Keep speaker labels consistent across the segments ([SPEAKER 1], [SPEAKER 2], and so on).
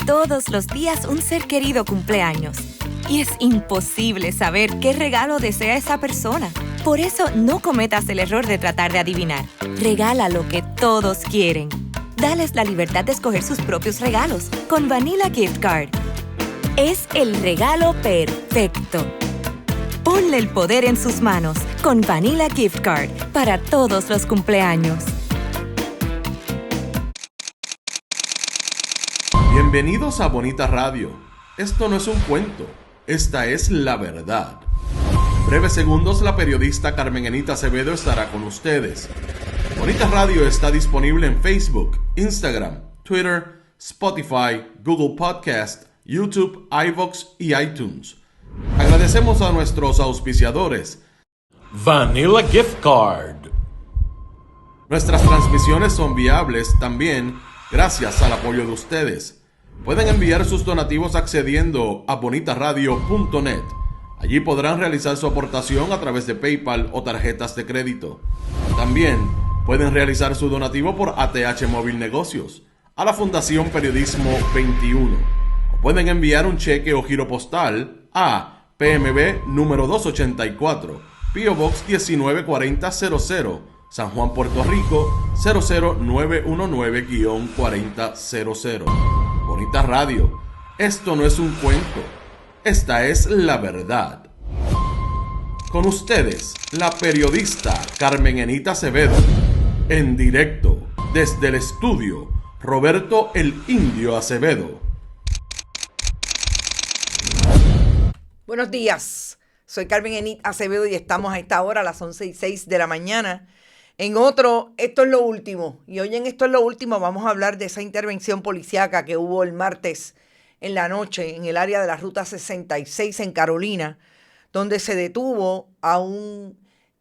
[SPEAKER 1] todos los días un ser querido cumpleaños. Y es imposible saber qué regalo desea esa persona. Por eso no cometas el error de tratar de adivinar. Regala lo que todos quieren. Dales la libertad de escoger sus propios regalos con Vanilla Gift Card. Es el regalo perfecto. Ponle el poder en sus manos con Vanilla Gift Card para todos los cumpleaños.
[SPEAKER 2] Bienvenidos a Bonita Radio. Esto no es un cuento, esta es la verdad. En breves segundos, la periodista Carmen Enita Acevedo estará con ustedes. Bonita Radio está disponible en Facebook, Instagram, Twitter, Spotify, Google Podcast, YouTube, iVoox y iTunes. Agradecemos a nuestros auspiciadores.
[SPEAKER 3] Vanilla Gift Card.
[SPEAKER 2] Nuestras transmisiones son viables también gracias al apoyo de ustedes. Pueden enviar sus donativos accediendo a bonitaradio.net. Allí podrán realizar su aportación a través de PayPal o tarjetas de crédito. También pueden realizar su donativo por ATH Móvil Negocios a la Fundación Periodismo 21. O pueden enviar un cheque o giro postal a PMB número 284, P.O. Box 194000, San Juan, Puerto Rico 00919-4000. Bonita Radio, esto no es un cuento, esta es la verdad. Con ustedes, la periodista Carmen Enita Acevedo, en directo desde el estudio Roberto el Indio Acevedo.
[SPEAKER 4] Buenos días, soy Carmen Enita Acevedo y estamos a esta hora, a las 11:06 de la mañana, en otro Esto es lo Último. Y hoy en Esto es lo Último vamos a hablar de esa intervención policíaca que hubo el martes en la noche en el área de la Ruta 66 en Carolina, donde se detuvo a un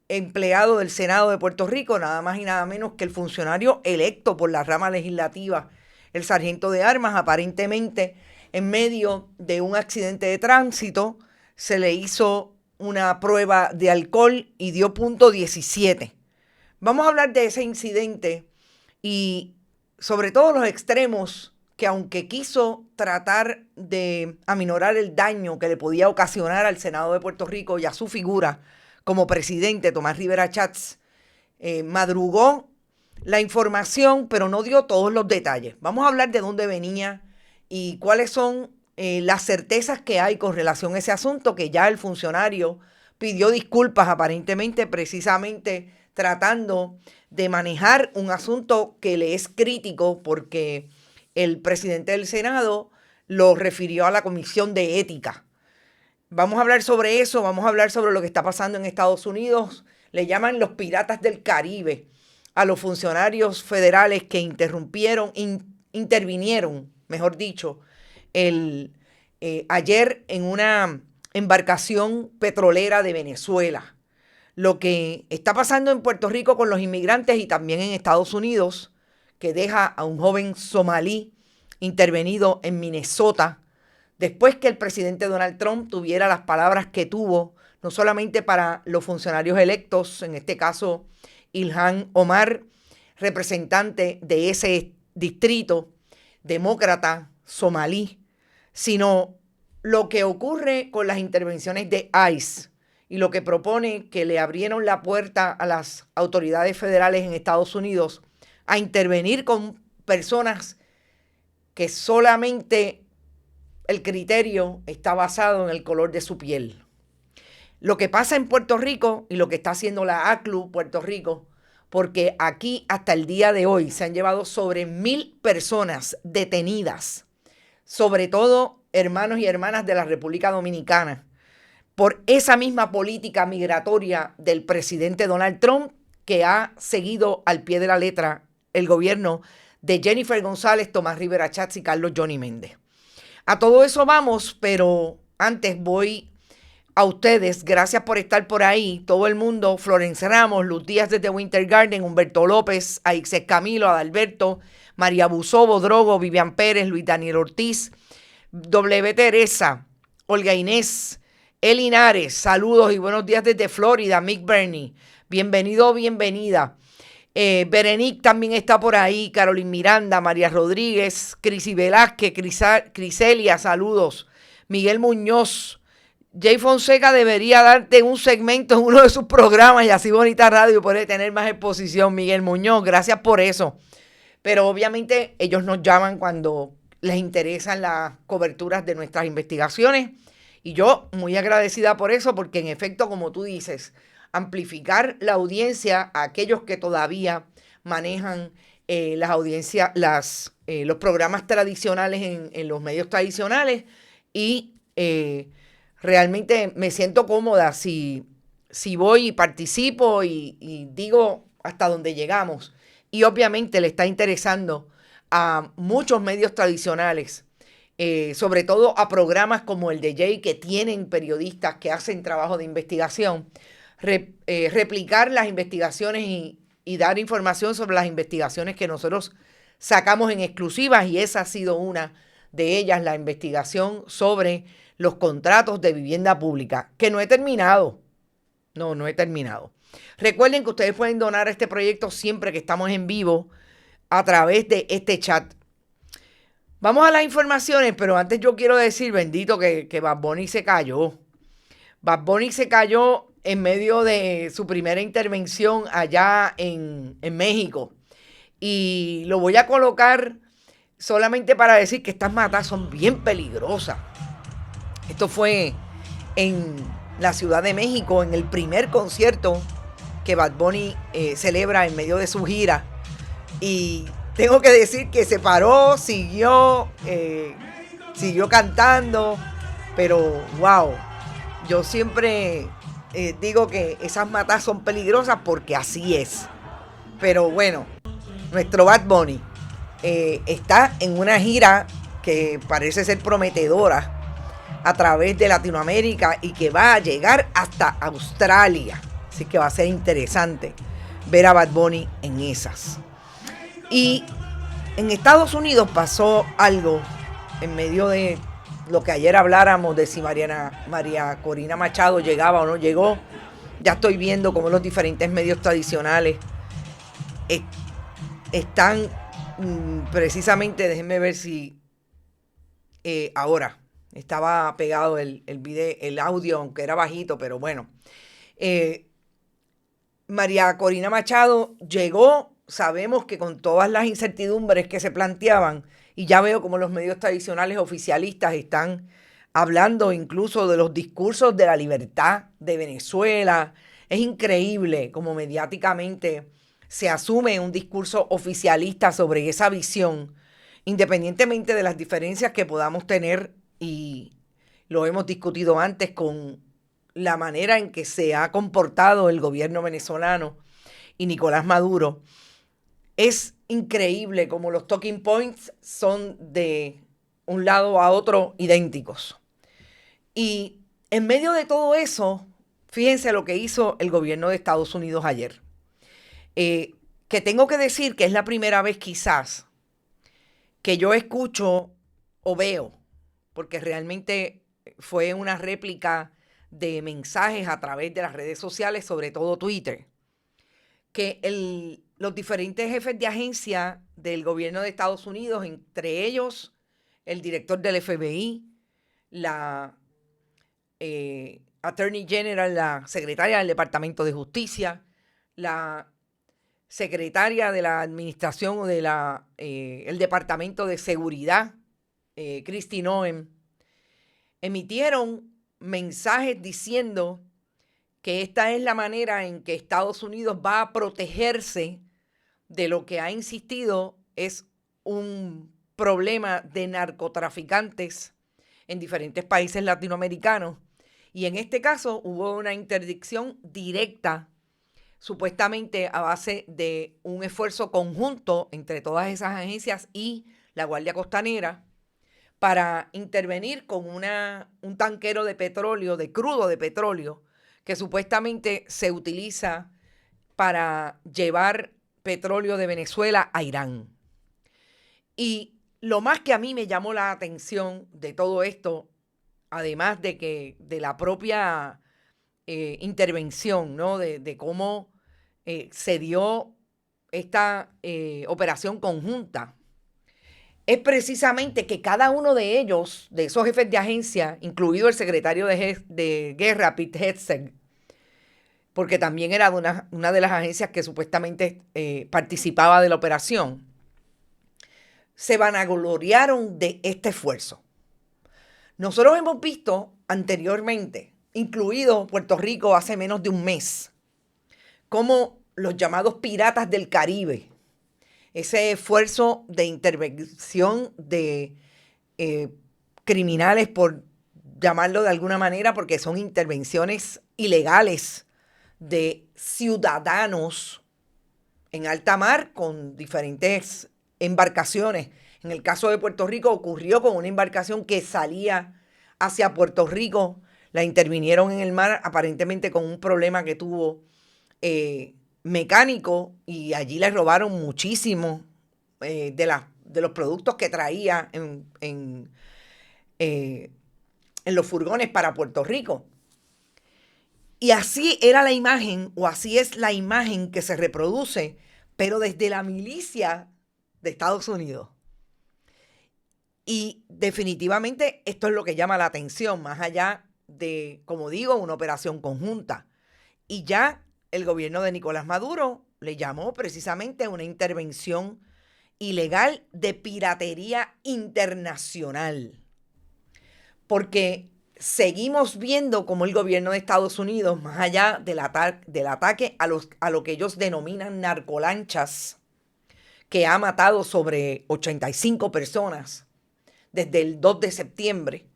[SPEAKER 4] empleado del Senado de Puerto Rico, nada más y nada menos que el funcionario electo por la rama legislativa, el sargento de armas. Aparentemente, en medio de un accidente de tránsito, se le hizo una prueba de alcohol y dio punto 17. Vamos a hablar de ese incidente y sobre todo los extremos que, aunque quiso tratar de aminorar el daño que le podía ocasionar al Senado de Puerto Rico y a su figura como presidente, Tomás Rivera Schatz, madrugó la información, pero no dio todos los detalles. Vamos a hablar de dónde venía y cuáles son las certezas que hay con relación a ese asunto, que ya el funcionario pidió disculpas aparentemente precisamente tratando de manejar un asunto que le es crítico porque el presidente del Senado lo refirió a la Comisión de Ética. Vamos a hablar sobre eso, vamos a hablar sobre lo que está pasando en Estados Unidos. Le llaman los piratas del Caribe a los funcionarios federales que intervinieron, mejor dicho, ayer en una embarcación petrolera de Venezuela. Lo que está pasando en Puerto Rico con los inmigrantes y también en Estados Unidos, que deja a un joven somalí intervenido en Minnesota, después que el presidente Donald Trump tuviera las palabras que tuvo, no solamente para los funcionarios electos, en este caso Ilhan Omar, representante de ese distrito demócrata somalí, sino lo que ocurre con las intervenciones de ICE y lo que propone que le abrieron la puerta a las autoridades federales en Estados Unidos a intervenir con personas que solamente el criterio está basado en el color de su piel. Lo que pasa en Puerto Rico y lo que está haciendo la ACLU Puerto Rico, porque aquí hasta el día de hoy se han llevado sobre 1,000 personas detenidas, sobre todo hermanos y hermanas de la República Dominicana, por esa misma política migratoria del presidente Donald Trump, que ha seguido al pie de la letra el gobierno de Jennifer González, Tomás Rivera Schatz y Carlos Johnny Méndez. A todo eso vamos, pero antes voy a ustedes. Gracias por estar por ahí. Todo el mundo, Florence Ramos, Luz Díaz desde Winter Garden, Humberto López, Aixes Camilo, Adalberto, María Busobo, Drogo, Vivian Pérez, Luis Daniel Ortiz, W. Teresa, Olga Inés, Elinares, saludos y buenos días desde Florida, Mick Bernie. Bienvenido o bienvenida. Berenice también está por ahí, Carolyn Miranda, María Rodríguez, Crisi Velázquez, Criselia, saludos. Miguel Muñoz. Jay Fonseca debería darte un segmento en uno de sus programas y así Bonita Radio puede tener más exposición. Miguel Muñoz, gracias por eso. Pero obviamente ellos nos llaman cuando les interesan las coberturas de nuestras investigaciones y yo muy agradecida por eso, porque en efecto, como tú dices, amplificar la audiencia a aquellos que todavía manejan las audiencias, los programas tradicionales en los medios tradicionales y realmente me siento cómoda si voy y participo y digo hasta dónde llegamos. Y obviamente le está interesando a muchos medios tradicionales, sobre todo a programas como el de Jay, que tienen periodistas que hacen trabajo de investigación, replicar las investigaciones y dar información sobre las investigaciones que nosotros sacamos en exclusivas, y esa ha sido una de ellas, la investigación sobre los contratos de vivienda pública, que no he terminado. No he terminado. Recuerden que ustedes pueden donar a este proyecto siempre que estamos en vivo a través de este chat. Vamos a las informaciones, pero antes yo quiero decir, bendito, que Bad Bunny se cayó. Bad Bunny se cayó en medio de su primera intervención allá en México. Y lo voy a colocar solamente para decir que estas matas son bien peligrosas. Esto fue en la Ciudad de México, en el primer concierto que Bad Bunny celebra en medio de su gira. Y tengo que decir que se paró, siguió cantando, pero wow, yo siempre digo que esas matas son peligrosas porque así es. Pero bueno, nuestro Bad Bunny está en una gira que parece ser prometedora a través de Latinoamérica y que va a llegar hasta Australia. Así que va a ser interesante ver a Bad Bunny en esas. Y en Estados Unidos pasó algo en medio de lo que ayer habláramos de si María Corina Machado llegaba o no llegó. Ya estoy viendo cómo los diferentes medios tradicionales están precisamente, déjenme ver si ahora estaba pegado el video, el audio, aunque era bajito, pero bueno. María Corina Machado llegó, sabemos que con todas las incertidumbres que se planteaban, y ya veo como los medios tradicionales oficialistas están hablando incluso de los discursos de la libertad de Venezuela. Es increíble cómo mediáticamente se asume un discurso oficialista sobre esa visión, independientemente de las diferencias que podamos tener, y lo hemos discutido antes con la manera en que se ha comportado el gobierno venezolano y Nicolás Maduro. Es increíble cómo los talking points son de un lado a otro idénticos. Y en medio de todo eso, fíjense lo que hizo el gobierno de Estados Unidos ayer. Que tengo que decir que es la primera vez quizás que yo escucho o veo, porque realmente fue una réplica de mensajes a través de las redes sociales, sobre todo Twitter, que los diferentes jefes de agencia del gobierno de Estados Unidos, entre ellos el director del FBI, la Attorney General, la secretaria del Departamento de Justicia, la secretaria de la Administración o el Departamento de Seguridad, Kristi Noem, emitieron mensajes diciendo que esta es la manera en que Estados Unidos va a protegerse de lo que ha insistido es un problema de narcotraficantes en diferentes países latinoamericanos. Y en este caso hubo una interdicción directa, supuestamente a base de un esfuerzo conjunto entre todas esas agencias y la Guardia Costanera, para intervenir con un tanquero de petróleo, de crudo de petróleo, que supuestamente se utiliza para llevar petróleo de Venezuela a Irán. Y lo más que a mí me llamó la atención de todo esto, además de la propia intervención, ¿no? de cómo se dio esta operación conjunta es precisamente que cada uno de ellos, de esos jefes de agencia, incluido el secretario de Guerra, Pete Hegseth, porque también era de una de las agencias que supuestamente participaba de la operación, se vanagloriaron de este esfuerzo. Nosotros hemos visto anteriormente, incluido Puerto Rico hace menos de un mes, cómo los llamados piratas del Caribe, ese esfuerzo de intervención de criminales, por llamarlo de alguna manera, porque son intervenciones ilegales de ciudadanos en alta mar con diferentes embarcaciones. En el caso de Puerto Rico ocurrió con una embarcación que salía hacia Puerto Rico. La intervinieron en el mar aparentemente con un problema que tuvo mecánico, y allí le robaron muchísimo de los productos que traía en los furgones para Puerto Rico. Y así era la imagen, o así es la imagen que se reproduce, pero desde la milicia de Estados Unidos. Y definitivamente esto es lo que llama la atención, más allá de, como digo, una operación conjunta. Y ya el gobierno de Nicolás Maduro le llamó precisamente una intervención ilegal de piratería internacional. Porque seguimos viendo cómo el gobierno de Estados Unidos, más allá del ataque a lo que ellos denominan narcolanchas, que ha matado sobre 85 personas desde el 2 de septiembre.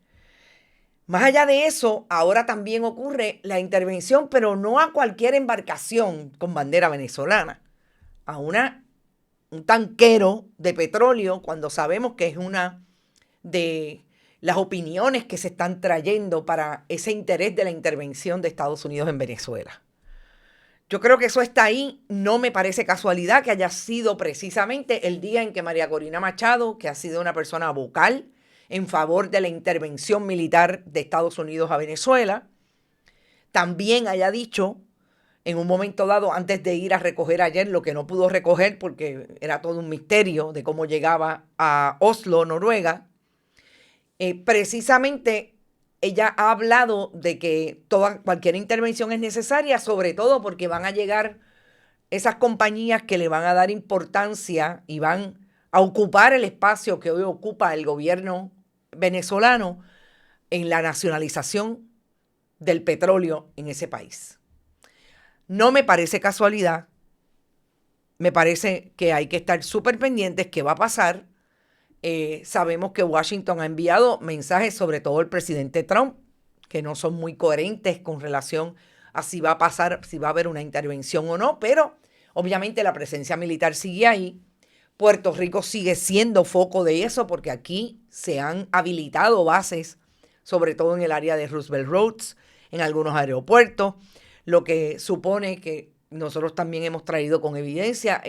[SPEAKER 4] Más allá de eso, ahora también ocurre la intervención, pero no a cualquier embarcación con bandera venezolana, a un tanquero de petróleo, cuando sabemos que es una de las opiniones que se están trayendo para ese interés de la intervención de Estados Unidos en Venezuela. Yo creo que eso está ahí. No me parece casualidad que haya sido precisamente el día en que María Corina Machado, que ha sido una persona vocal en favor de la intervención militar de Estados Unidos a Venezuela, también haya dicho en un momento dado, antes de ir a recoger ayer lo que no pudo recoger porque era todo un misterio de cómo llegaba a Oslo, Noruega, precisamente ella ha hablado de que cualquier intervención es necesaria, sobre todo porque van a llegar esas compañías que le van a dar importancia y van a ocupar el espacio que hoy ocupa el gobierno venezolano en la nacionalización del petróleo en ese país. No me parece casualidad, me parece que hay que estar súper pendientes qué va a pasar. Sabemos que Washington ha enviado mensajes, sobre todo el presidente Trump, que no son muy coherentes con relación a si va a pasar, si va a haber una intervención o no, pero obviamente la presencia militar sigue ahí. Puerto Rico sigue siendo foco de eso porque aquí se han habilitado bases, sobre todo en el área de Roosevelt Roads, en algunos aeropuertos, lo que supone que nosotros también hemos traído con evidencia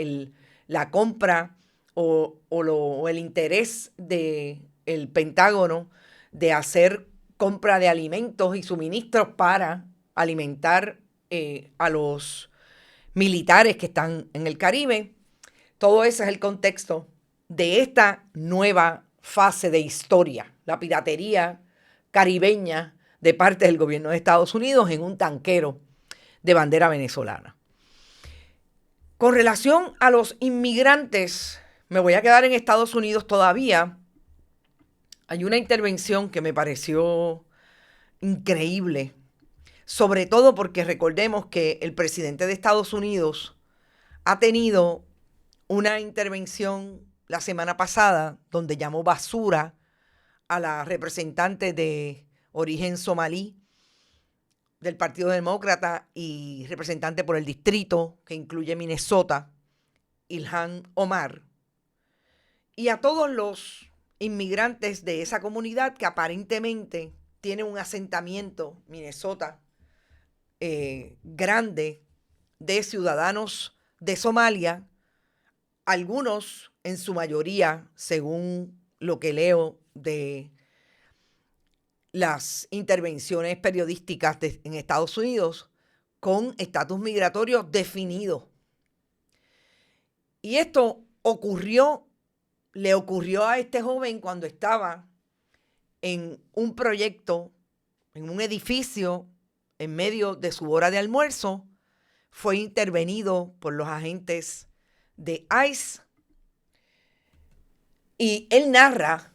[SPEAKER 4] la compra o el interés del Pentágono de hacer compra de alimentos y suministros para alimentar a los militares que están en el Caribe. Todo ese es el contexto de esta nueva fase de historia, la piratería caribeña de parte del gobierno de Estados Unidos en un tanquero de bandera venezolana. Con relación a los inmigrantes, me voy a quedar en Estados Unidos todavía. Hay una intervención que me pareció increíble, sobre todo porque recordemos que el presidente de Estados Unidos ha tenido una intervención la semana pasada donde llamó basura a la representante de origen somalí del Partido Demócrata y representante por el distrito que incluye Minnesota, Ilhan Omar, y a todos los inmigrantes de esa comunidad que aparentemente tiene un asentamiento, Minnesota, grande, de ciudadanos de Somalia, algunos en su mayoría, según lo que leo de las intervenciones periodísticas en Estados Unidos, con estatus migratorio definido. Y esto le ocurrió a este joven cuando estaba en un proyecto, en un edificio, en medio de su hora de almuerzo. Fue intervenido por los agentes de ICE y él narra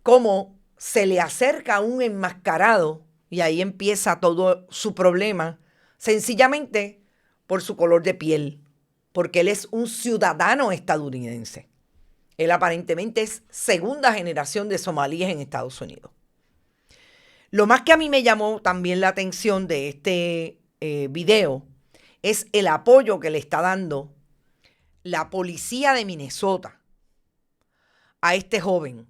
[SPEAKER 4] cómo se le acerca un enmascarado y ahí empieza todo su problema, sencillamente por su color de piel, porque él es un ciudadano estadounidense. Él aparentemente es segunda generación de somalíes en Estados Unidos. Lo más que a mí me llamó también la atención de este video es el apoyo que le está dando la policía de Minnesota a este joven.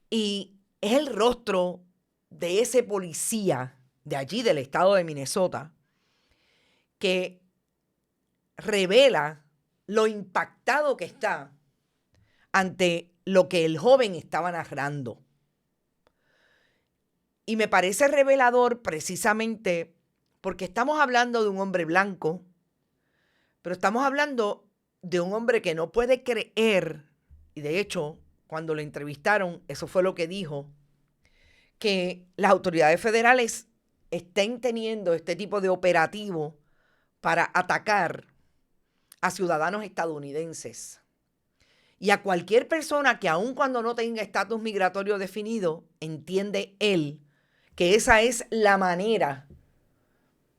[SPEAKER 4] Y es el rostro de ese policía de allí, del estado de Minnesota, que revela lo impactado que está ante lo que el joven estaba narrando. Y me parece revelador precisamente porque estamos hablando de un hombre blanco, pero estamos hablando de un hombre que no puede creer, y de hecho, cuando lo entrevistaron, eso fue lo que dijo, que las autoridades federales estén teniendo este tipo de operativo para atacar a ciudadanos estadounidenses y a cualquier persona que aun cuando no tenga estatus migratorio definido, entiende él que esa es la manera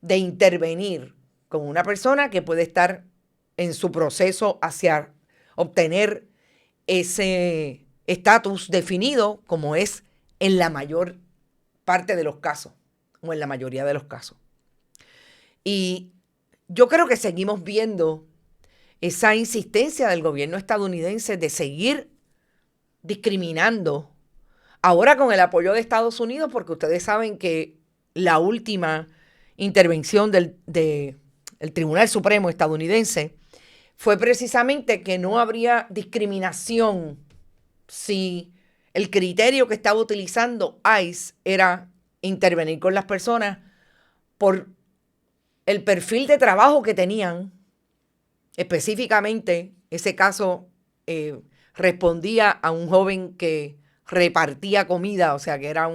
[SPEAKER 4] de intervenir con una persona que puede estar en su proceso hacia obtener ese estatus definido, como es en la mayor parte de los casos, o en la mayoría de los casos. Y yo creo que seguimos viendo esa insistencia del gobierno estadounidense de seguir discriminando, ahora con el apoyo de Estados Unidos, porque ustedes saben que la última intervención del Tribunal Supremo estadounidense fue precisamente que no habría discriminación si el criterio que estaba utilizando ICE era intervenir con las personas por el perfil de trabajo que tenían. Específicamente, ese caso respondía a un joven que repartía comida, o sea que era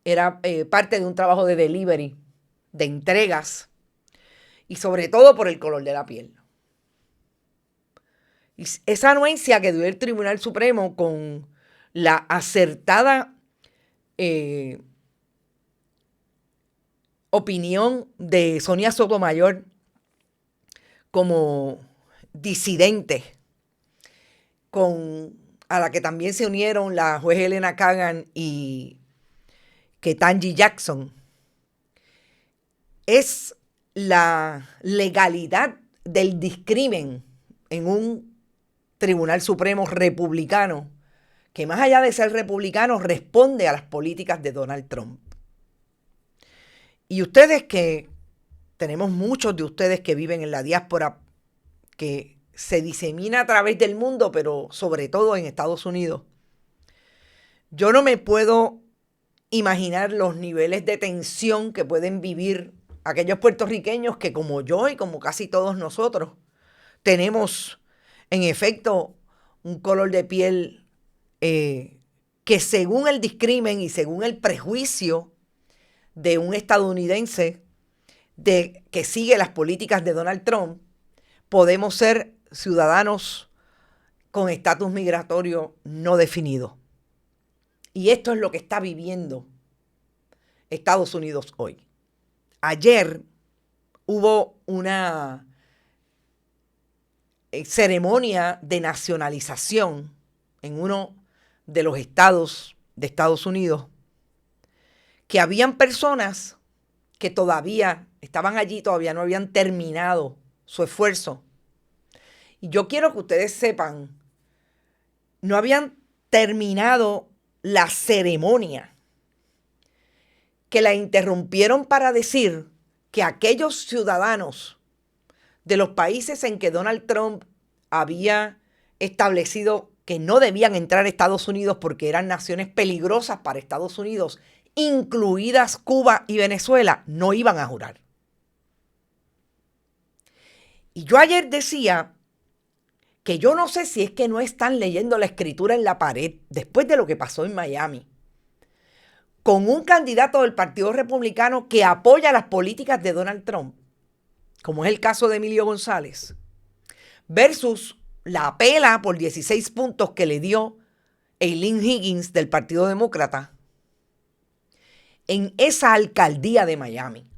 [SPEAKER 4] era parte de un trabajo de delivery, de entregas, y sobre todo por el color de la piel. Y esa anuencia que dio el Tribunal Supremo con la acertada opinión de Sonia Sotomayor como disidente, a la que también se unieron la juez Elena Kagan y Ketanji Jackson, es la legalidad del discrimen en un Tribunal Supremo republicano que, más allá de ser republicano, responde a las políticas de Donald Trump. Y ustedes, que tenemos muchos de ustedes que viven en la diáspora, que se disemina a través del mundo, pero sobre todo en Estados Unidos, yo no me puedo imaginar los niveles de tensión que pueden vivir aquellos puertorriqueños que, como yo y como casi todos nosotros, tenemos en efecto un color de piel que, según el discrimen y según el prejuicio de un estadounidense que sigue las políticas de Donald Trump, podemos ser ciudadanos con estatus migratorio no definido. Y esto es lo que está viviendo Estados Unidos hoy. Ayer hubo una ceremonia de nacionalización en uno de los estados de Estados Unidos, que habían personas que todavía estaban allí, todavía no habían terminado su esfuerzo. Y yo quiero que ustedes sepan, no habían terminado la ceremonia, que la interrumpieron para decir que aquellos ciudadanos de los países en que Donald Trump había establecido que no debían entrar a Estados Unidos porque eran naciones peligrosas para Estados Unidos, incluidas Cuba y Venezuela, no iban a jurar. Y yo ayer decía que yo no sé si es que no están leyendo la escritura en la pared después de lo que pasó en Miami, con un candidato del Partido Republicano que apoya las políticas de Donald Trump, como es el caso de Emilio González, versus la pela por 16 puntos que le dio Eileen Higgins del Partido Demócrata en esa alcaldía de Miami,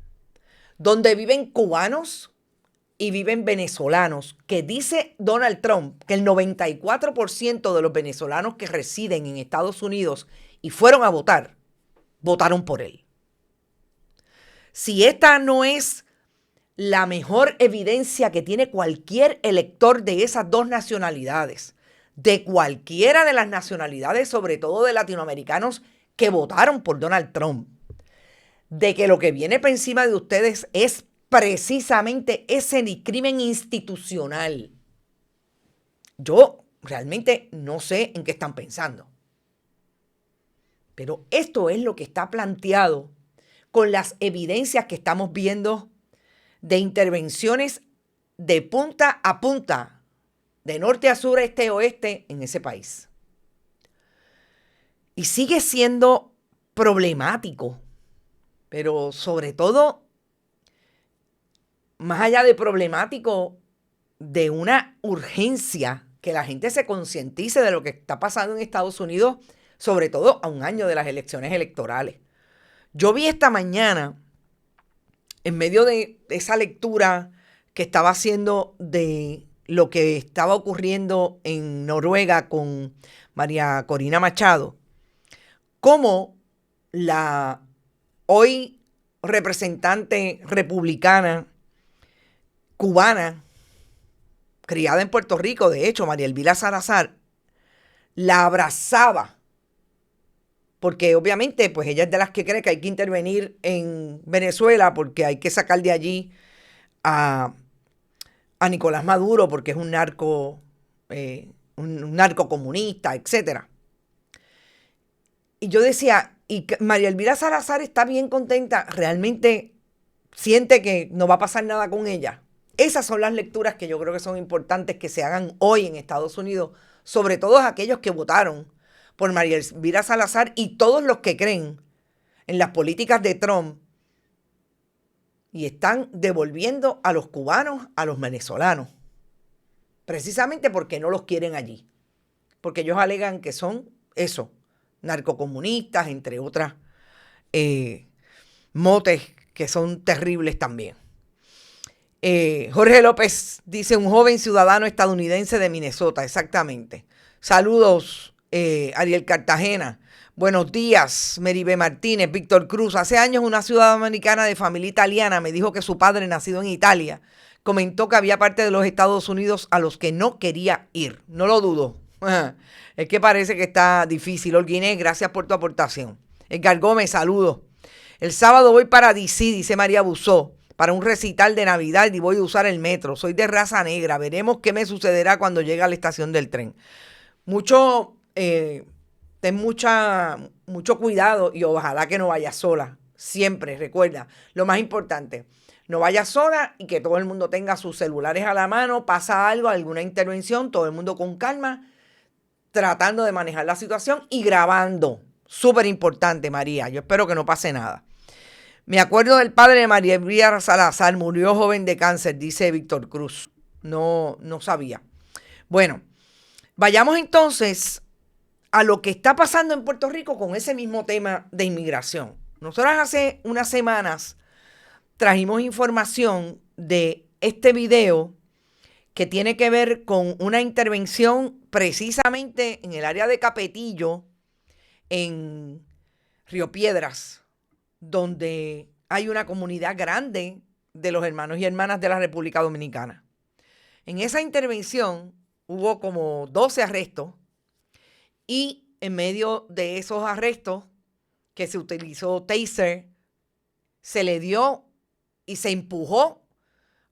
[SPEAKER 4] donde viven cubanos y viven venezolanos, que dice Donald Trump que el 94% de los venezolanos que residen en Estados Unidos y fueron a votar, votaron por él. Si esta no es la mejor evidencia que tiene cualquier elector de esas dos nacionalidades, de cualquiera de las nacionalidades, sobre todo de latinoamericanos que votaron por Donald Trump, de que lo que viene por encima de ustedes es precisamente ese crimen institucional. Yo realmente no sé en qué están pensando. Pero esto es lo que está planteado con las evidencias que estamos viendo de intervenciones de punta a punta, de norte a sur, este a oeste, en ese país. Y sigue siendo problemático, pero sobre todo, más allá de problemático, de una urgencia que la gente se concientice de lo que está pasando en Estados Unidos, sobre todo a un año de las elecciones electorales. Yo vi esta mañana, en medio de esa lectura que estaba haciendo de lo que estaba ocurriendo en Noruega con María Corina Machado, cómo la hoy representante republicana cubana, criada en Puerto Rico, de hecho, María Elvira Salazar, la abrazaba, porque obviamente pues ella es de las que cree que hay que intervenir en Venezuela porque hay que sacar de allí a Nicolás Maduro porque es un narco comunista, etc. Y yo decía, y María Elvira Salazar está bien contenta, realmente siente que no va a pasar nada con ella. Esas son las lecturas que yo creo que son importantes que se hagan hoy en Estados Unidos, sobre todo aquellos que votaron por María Elvira Salazar y todos los que creen en las políticas de Trump y están devolviendo a los cubanos, a los venezolanos, precisamente porque no los quieren allí, porque ellos alegan que son eso, narcocomunistas, entre otras motes que son terribles también. Jorge López dice, un joven ciudadano estadounidense de Minnesota, exactamente. Saludos, Ariel Cartagena. Buenos días, Meribe Martínez, Víctor Cruz. Hace años una ciudadana americana de familia italiana me dijo que su padre, nacido en Italia, comentó que había parte de los Estados Unidos a los que no quería ir. No lo dudo. Es que parece que está difícil. Olguinés, gracias por tu aportación. Edgar Gómez, saludos. El sábado voy para DC, dice María Busó, para un recital de Navidad y voy a usar el metro. Soy de raza negra. Veremos qué me sucederá cuando llegue a la estación del tren. Ten mucho cuidado y ojalá que no vayas sola. Siempre, recuerda, lo más importante, no vayas sola y que todo el mundo tenga sus celulares a la mano. Pasa algo, alguna intervención, todo el mundo con calma, tratando de manejar la situación y grabando. Súper importante, María. Yo espero que no pase nada. Me acuerdo del padre de María Elvira Salazar, murió joven de cáncer, dice Víctor Cruz. No sabía. Bueno, vayamos entonces a lo que está pasando en Puerto Rico con ese mismo tema de inmigración. Nosotros hace unas semanas trajimos información de este video que tiene que ver con una intervención precisamente en el área de Capetillo, en Río Piedras, donde hay una comunidad grande de los hermanos y hermanas de la República Dominicana. En esa intervención hubo como 12 arrestos y en medio de esos arrestos que se utilizó taser, se le dio y se empujó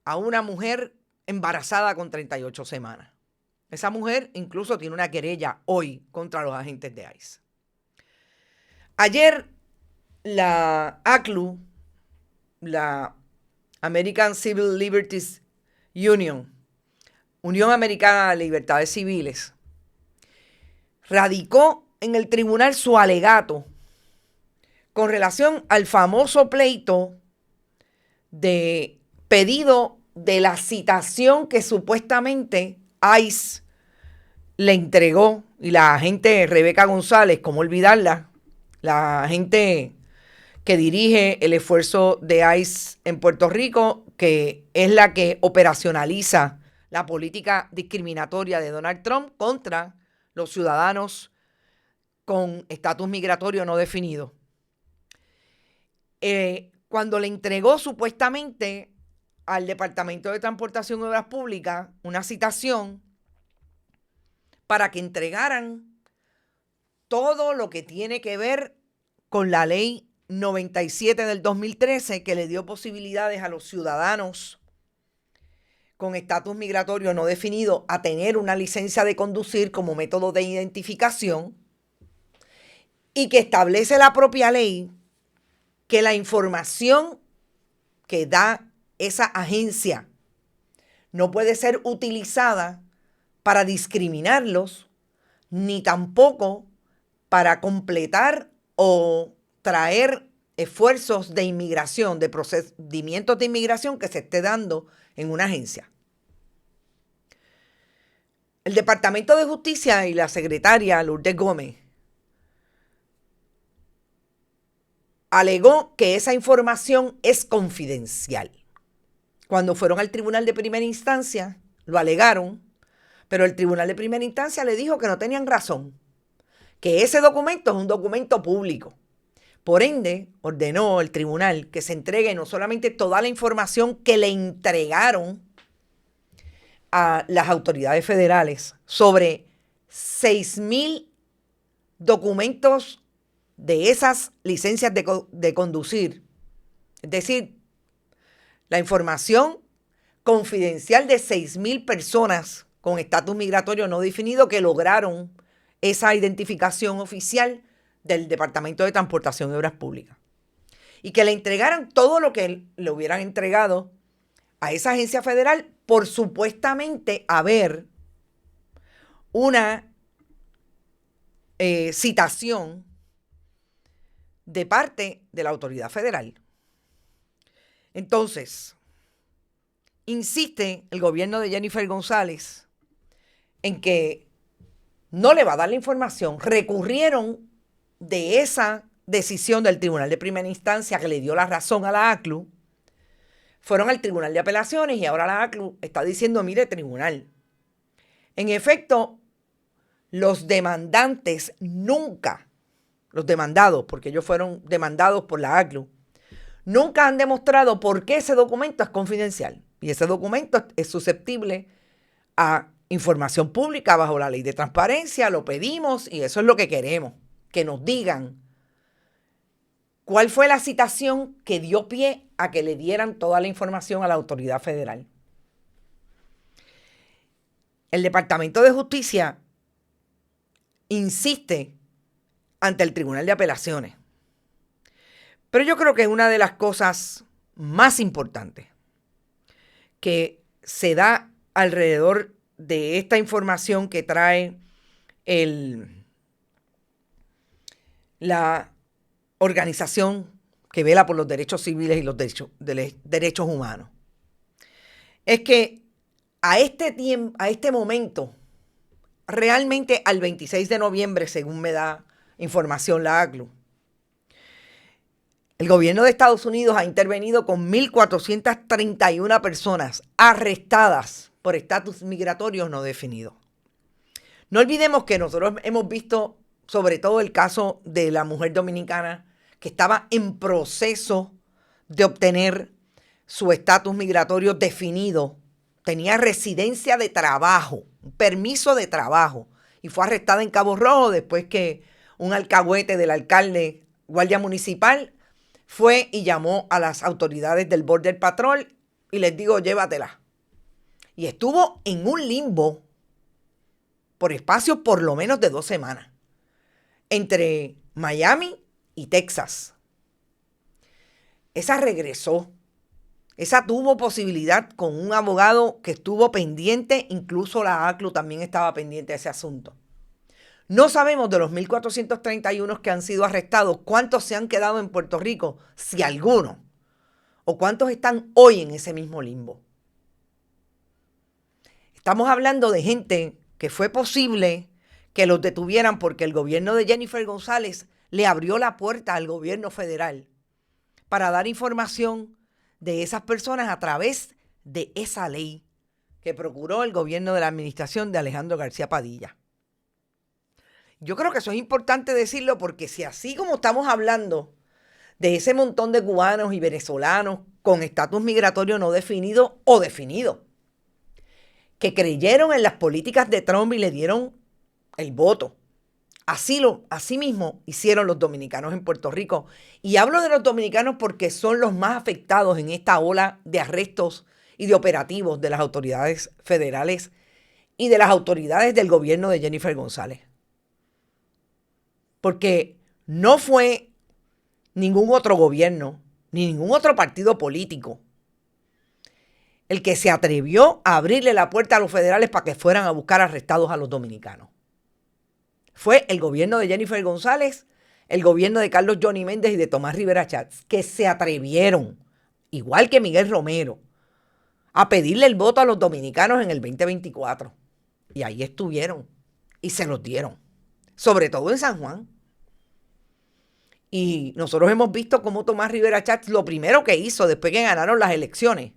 [SPEAKER 4] a una mujer embarazada con 38 semanas. Esa mujer incluso tiene una querella hoy contra los agentes de ICE. Ayer la ACLU, la American Civil Liberties Unión Americana de Libertades Civiles, radicó en el tribunal su alegato con relación al famoso pleito de pedido de la citación que supuestamente ICE le entregó, y la agente Rebeca González, ¿cómo olvidarla? La agente que dirige el esfuerzo de ICE en Puerto Rico, que es la que operacionaliza la política discriminatoria de Donald Trump contra los ciudadanos con estatus migratorio no definido. Cuando le entregó supuestamente al Departamento de Transportación y Obras Públicas una citación para que entregaran todo lo que tiene que ver con la ley 97 del 2013, que le dio posibilidades a los ciudadanos con estatus migratorio no definido a tener una licencia de conducir como método de identificación, y que establece la propia ley que la información que da esa agencia no puede ser utilizada para discriminarlos, ni tampoco para completar o traer esfuerzos de inmigración, de procedimientos de inmigración que se esté dando en una agencia. El Departamento de Justicia y la secretaria Lourdes Gómez alegó que esa información es confidencial. Cuando fueron al tribunal de primera instancia, lo alegaron, pero el tribunal de primera instancia le dijo que no tenían razón, que ese documento es un documento público. Por ende, ordenó el tribunal que se entregue no solamente toda la información que le entregaron a las autoridades federales sobre 6,000 documentos de esas licencias de conducir, es decir, la información confidencial de 6,000 personas con estatus migratorio no definido que lograron esa identificación oficial del Departamento de Transportación y Obras Públicas, y que le entregaran todo lo que le hubieran entregado a esa agencia federal por supuestamente haber una citación de parte de la autoridad federal. Entonces, insiste el gobierno de Jennifer González en que no le va a dar la información. Recurrieron de esa decisión del tribunal de primera instancia que le dio la razón a la ACLU, fueron al tribunal de apelaciones y ahora la ACLU está diciendo, mire, tribunal, en efecto, los demandantes nunca, los demandados, porque ellos fueron demandados por la ACLU, nunca han demostrado por qué ese documento es confidencial. Y ese documento es susceptible a información pública bajo la ley de transparencia. Lo pedimos y eso es lo que queremos, que nos digan cuál fue la citación que dio pie a que le dieran toda la información a la autoridad federal. El Departamento de Justicia insiste ante el Tribunal de Apelaciones. Pero yo creo que una de las cosas más importantes que se da alrededor de esta información que trae la organización que vela por los derechos civiles y los derechos humanos es que a este momento, realmente al 26 de noviembre, según me da información la ACLU, el gobierno de Estados Unidos ha intervenido con 1,431 personas arrestadas por estatus migratorios no definidos. No olvidemos que nosotros hemos visto sobre todo el caso de la mujer dominicana que estaba en proceso de obtener su estatus migratorio definido. Tenía residencia de trabajo, un permiso de trabajo, y fue arrestada en Cabo Rojo después que un alcahuete del alcalde, guardia municipal, fue y llamó a las autoridades del Border Patrol y les dijo, llévatela. Y estuvo en un limbo por espacio por lo menos de 2 semanas entre Miami y Texas. Esa regresó Esa tuvo posibilidad con un abogado que estuvo pendiente, incluso la ACLU también estaba pendiente de ese asunto. No sabemos de los 1.431 que han sido arrestados, cuántos se han quedado en Puerto Rico, si alguno, o cuántos están hoy en ese mismo limbo. Estamos hablando de gente que fue posible que los detuvieran porque el gobierno de Jennifer González le abrió la puerta al gobierno federal para dar información de esas personas a través de esa ley que procuró el gobierno de la administración de Alejandro García Padilla. Yo creo que eso es importante decirlo porque si así como estamos hablando de ese montón de cubanos y venezolanos con estatus migratorio no definido o definido, que creyeron en las políticas de Trump y le dieron el voto, así mismo hicieron los dominicanos en Puerto Rico. Y hablo de los dominicanos porque son los más afectados en esta ola de arrestos y de operativos de las autoridades federales y de las autoridades del gobierno de Jennifer González. Porque no fue ningún otro gobierno, ni ningún otro partido político el que se atrevió a abrirle la puerta a los federales para que fueran a buscar arrestados a los dominicanos. Fue el gobierno de Jennifer González, el gobierno de Carlos Johnny Méndez y de Tomás Rivera Chats, que se atrevieron, igual que Miguel Romero, a pedirle el voto a los dominicanos en el 2024. Y ahí estuvieron y se los dieron, sobre todo en San Juan. Y nosotros hemos visto cómo Tomás Rivera Chats lo primero que hizo después que ganaron las elecciones,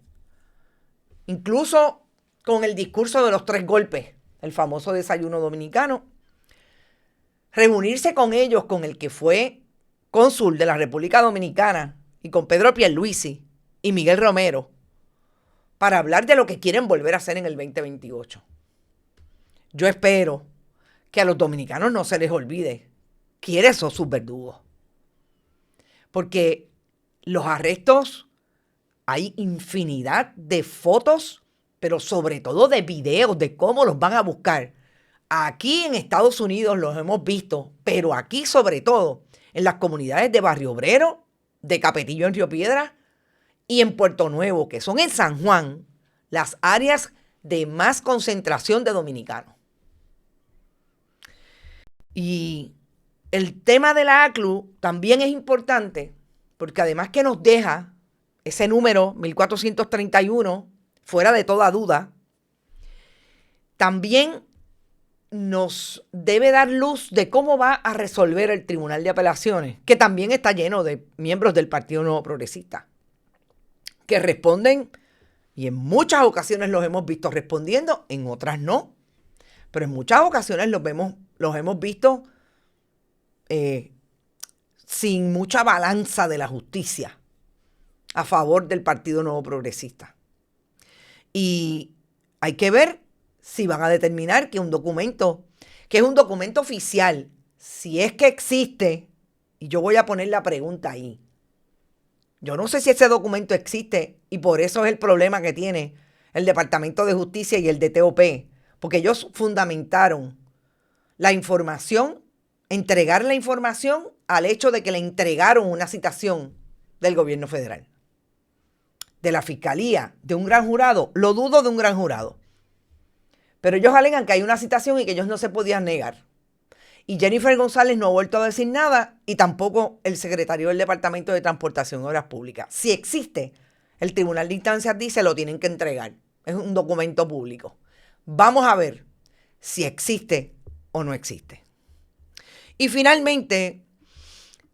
[SPEAKER 4] incluso con el discurso de los 3 golpes, el famoso desayuno dominicano, reunirse con ellos, con el que fue cónsul de la República Dominicana y con Pedro Pierluisi y Miguel Romero para hablar de lo que quieren volver a hacer en el 2028. Yo espero que a los dominicanos no se les olvide quiénes son sus verdugos. Porque los arrestos, hay infinidad de fotos, pero sobre todo de videos de cómo los van a buscar. Aquí en Estados Unidos los hemos visto, pero aquí sobre todo en las comunidades de Barrio Obrero, de Capetillo en Río Piedras y en Puerto Nuevo, que son en San Juan, las áreas de más concentración de dominicanos. Y el tema de la ACLU también es importante porque además que nos deja ese número 1431 fuera de toda duda, también nos debe dar luz de cómo va a resolver el Tribunal de Apelaciones, que también está lleno de miembros del Partido Nuevo Progresista, que responden, y en muchas ocasiones los hemos visto respondiendo, en otras no, pero en muchas ocasiones los hemos visto sin mucha balanza de la justicia a favor del Partido Nuevo Progresista. Y hay que ver si van a determinar que un documento, que es un documento oficial, si es que existe, y yo voy a poner la pregunta ahí. Yo no sé si ese documento existe y por eso es el problema que tiene el Departamento de Justicia y el DTOP, porque ellos fundamentaron la información, entregar la información al hecho de que le entregaron una citación del gobierno federal, de la fiscalía, de un gran jurado. Lo dudo de un gran jurado. Pero ellos alegan que hay una citación y que ellos no se podían negar. Y Jennifer González no ha vuelto a decir nada y tampoco el secretario del Departamento de Transportación y Obras Públicas. Si existe, el Tribunal de Instancias dice lo tienen que entregar. Es un documento público. Vamos a ver si existe o no existe. Y finalmente,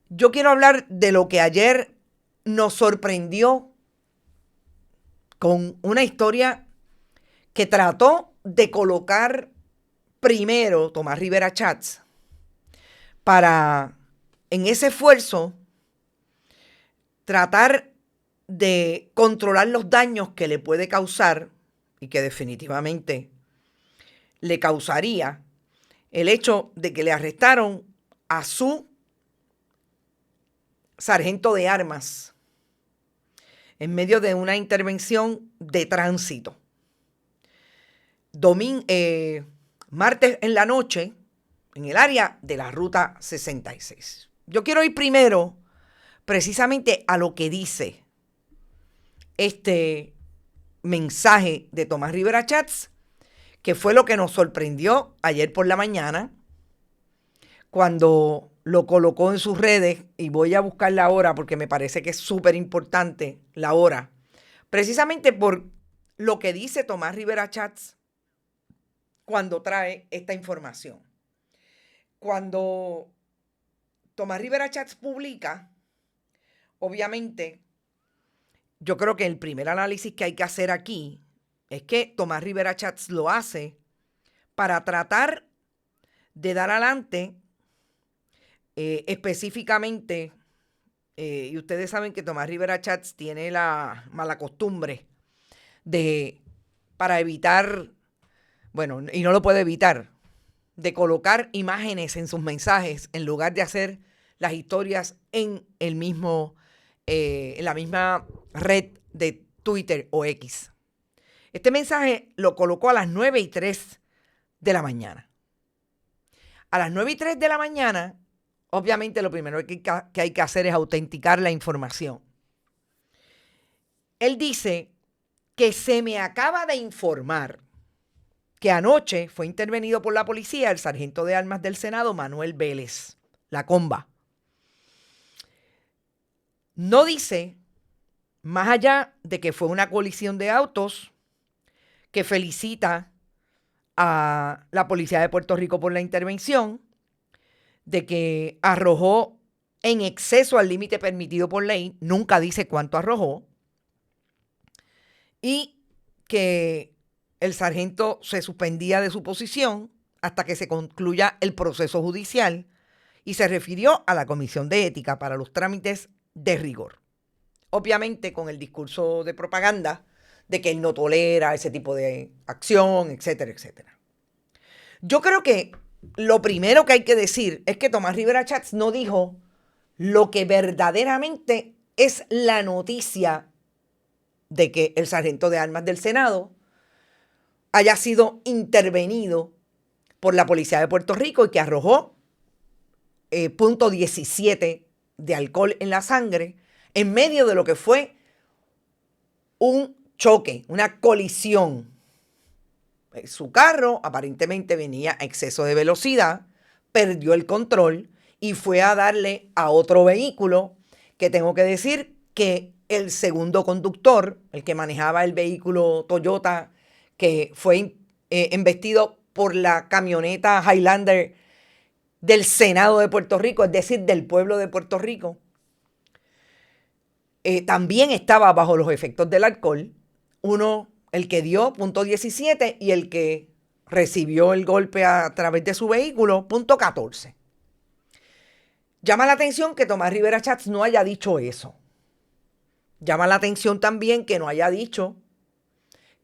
[SPEAKER 4] yo quiero hablar de lo que ayer nos sorprendió con una historia que trató de colocar primero Tomás Rivera Chats para, en ese esfuerzo, tratar de controlar los daños que le puede causar y que definitivamente le causaría el hecho de que le arrestaron a su sargento de armas en medio de una intervención de tránsito. Martes en la noche, en el área de la Ruta 66. Yo quiero ir primero precisamente a lo que dice este mensaje de Tomás Rivera Chats, que fue lo que nos sorprendió ayer por la mañana, cuando lo colocó en sus redes, y voy a buscar la hora porque me parece que es súper importante la hora, precisamente por lo que dice Tomás Rivera Chats cuando trae esta información. Cuando Tomás Rivera Chats publica, obviamente, yo creo que el primer análisis que hay que hacer aquí es que Tomás Rivera Chats lo hace para tratar de dar adelante específicamente, y ustedes saben que Tomás Rivera Chats tiene la mala costumbre de, para evitar, bueno, y no lo puede evitar, de colocar imágenes en sus mensajes en lugar de hacer las historias en en la misma red de Twitter o X. Este mensaje lo colocó a las 9:03 de la mañana. A las 9:03 de la mañana, obviamente lo primero que hay que hacer es autenticar la información. Él dice que se me acaba de informar que anoche fue intervenido por la policía el sargento de armas del Senado, Manuel Vélez, la comba. No dice, más allá de que fue una colisión de autos, que felicita a la policía de Puerto Rico por la intervención, de que arrojó en exceso al límite permitido por ley, nunca dice cuánto arrojó, y que el sargento se suspendía de su posición hasta que se concluya el proceso judicial, y se refirió a la Comisión de Ética para los trámites de rigor. Obviamente con el discurso de propaganda de que él no tolera ese tipo de acción, etcétera, etcétera. Yo creo que lo primero que hay que decir es que Tomás Rivera Chats no dijo lo que verdaderamente es la noticia de que el sargento de armas del Senado haya sido intervenido por la policía de Puerto Rico y que arrojó .17 de alcohol en la sangre en medio de lo que fue un choque, una colisión. Su carro aparentemente venía a exceso de velocidad, perdió el control y fue a darle a otro vehículo, que tengo que decir que el segundo conductor, el que manejaba el vehículo Toyota que fue embestido por la camioneta Highlander del Senado de Puerto Rico, es decir, del pueblo de Puerto Rico, también estaba bajo los efectos del alcohol. Uno, el que dio .17 y el que recibió el golpe a través de su vehículo, .14. Llama la atención que Tomás Rivera Chats no haya dicho eso. Llama la atención también que no haya dicho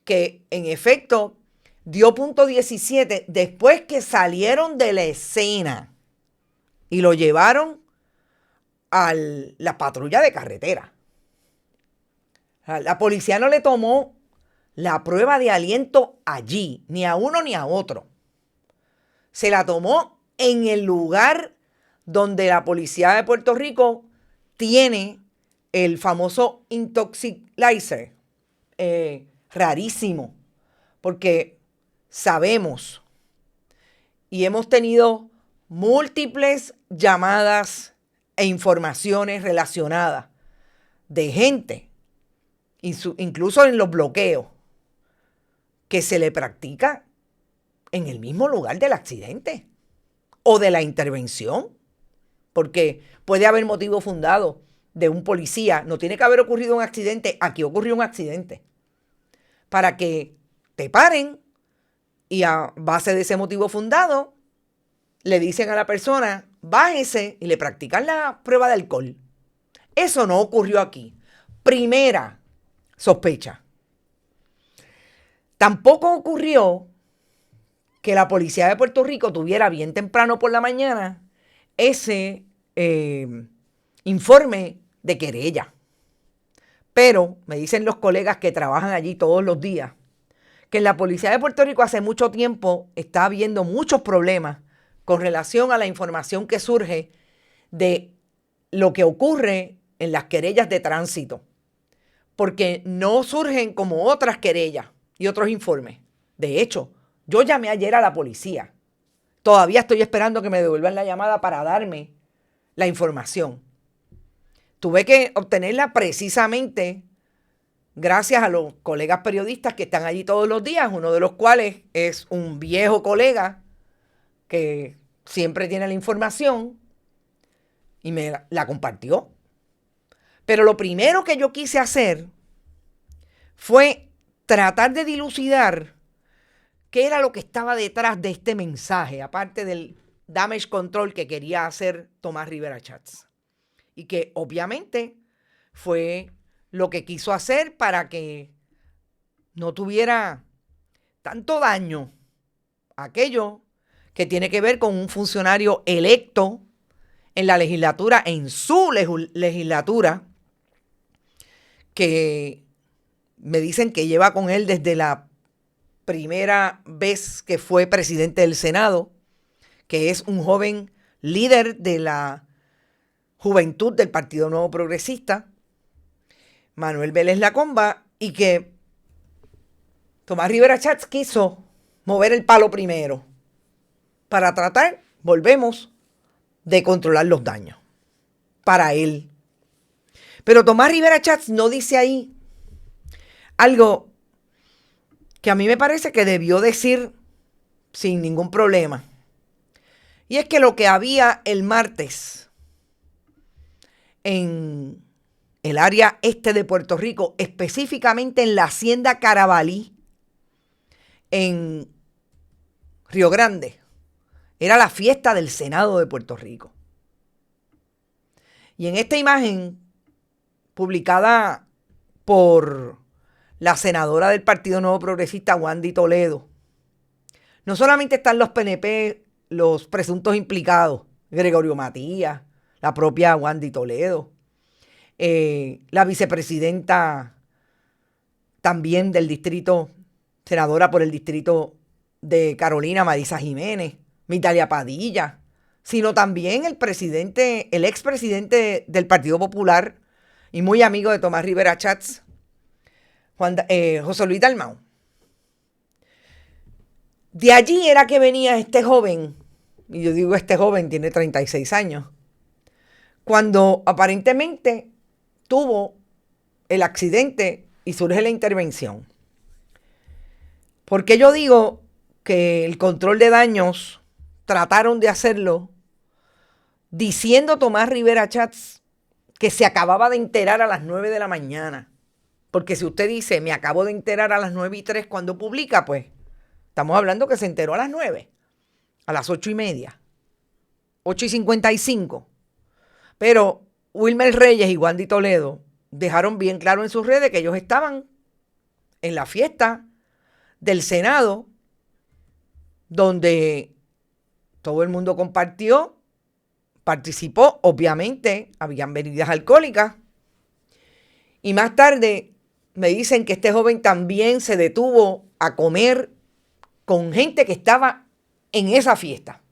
[SPEAKER 4] que en efecto dio .17 después que salieron de la escena y lo llevaron a la patrulla de carretera. La policía no le tomó la prueba de aliento allí, ni a uno ni a otro. Se la tomó en el lugar donde la policía de Puerto Rico tiene el famoso intoxilizer. Rarísimo, porque sabemos y hemos tenido múltiples llamadas e informaciones relacionadas de gente, incluso en los bloqueos, que se le practica en el mismo lugar del accidente o de la intervención, porque puede haber motivo fundado de un policía, no tiene que haber ocurrido un accidente, aquí ocurrió un accidente, para que te paren y a base de ese motivo fundado le dicen a la persona, bájese, y le practican la prueba de alcohol. Eso no ocurrió aquí. Primera sospecha. Tampoco ocurrió que la policía de Puerto Rico tuviera bien temprano por la mañana ese informe de querella. Pero me dicen los colegas que trabajan allí todos los días que en la policía de Puerto Rico hace mucho tiempo está habiendo muchos problemas con relación a la información que surge de lo que ocurre en las querellas de tránsito. porque no surgen como otras querellas y otros informes. De hecho, yo llamé ayer a la policía. Todavía estoy esperando que me devuelvan la llamada para darme la información. Tuve que obtenerla precisamente gracias a los colegas periodistas que están allí todos los días, uno de los cuales es un viejo colega que siempre tiene la información y me la compartió. Pero lo primero que yo quise hacer fue tratar de dilucidar qué era lo que estaba detrás de este mensaje, aparte del damage control que quería hacer Tomás Rivera Schatz. Y que obviamente fue lo que quiso hacer para que no tuviera tanto daño aquello que tiene que ver con un funcionario electo en la legislatura, en su legislatura, que me dicen que lleva con él desde la primera vez que fue presidente del Senado, que es un joven líder de la juventud del Partido Nuevo Progresista, Manuel Vélez Lacomba, y que Tomás Rivera Schatz quiso mover el palo primero para tratar, volvemos, de controlar los daños para él. Pero Tomás Rivera Schatz no dice ahí algo que a mí me parece que debió decir sin ningún problema. Y es que lo que había el martes en el área este de Puerto Rico, específicamente en la Hacienda Carabalí, en Río Grande, era la fiesta del Senado de Puerto Rico. Y en esta imagen, publicada por la senadora del Partido Nuevo Progresista, Wandy Toledo, no solamente están los PNP, los presuntos implicados, Gregorio Matías, la propia Wandy Toledo, la vicepresidenta también del distrito, senadora por el distrito de Carolina, Marisa Jiménez, Mitalia Padilla, sino también el expresidente del Partido Popular y muy amigo de Tomás Rivera Schatz, José Luis Dalmau. De allí era que venía este joven, y yo digo este joven tiene 36 años, cuando aparentemente tuvo el accidente y surge la intervención. ¿Por qué yo digo que el control de daños trataron de hacerlo diciendo Tomás Rivera Schatz que se acababa de enterar a las 9 de la mañana? Porque si usted dice, me acabo de enterar a las 9:03 cuando publica, pues estamos hablando que se enteró a las 9, a las 8:30, 8:55. Pero Wilmer Reyes y Wandy Toledo dejaron bien claro en sus redes que ellos estaban en la fiesta del Senado, donde todo el mundo compartió, participó, obviamente, habían bebidas alcohólicas. Y más tarde me dicen que este joven también se detuvo a comer con gente que estaba en esa fiesta.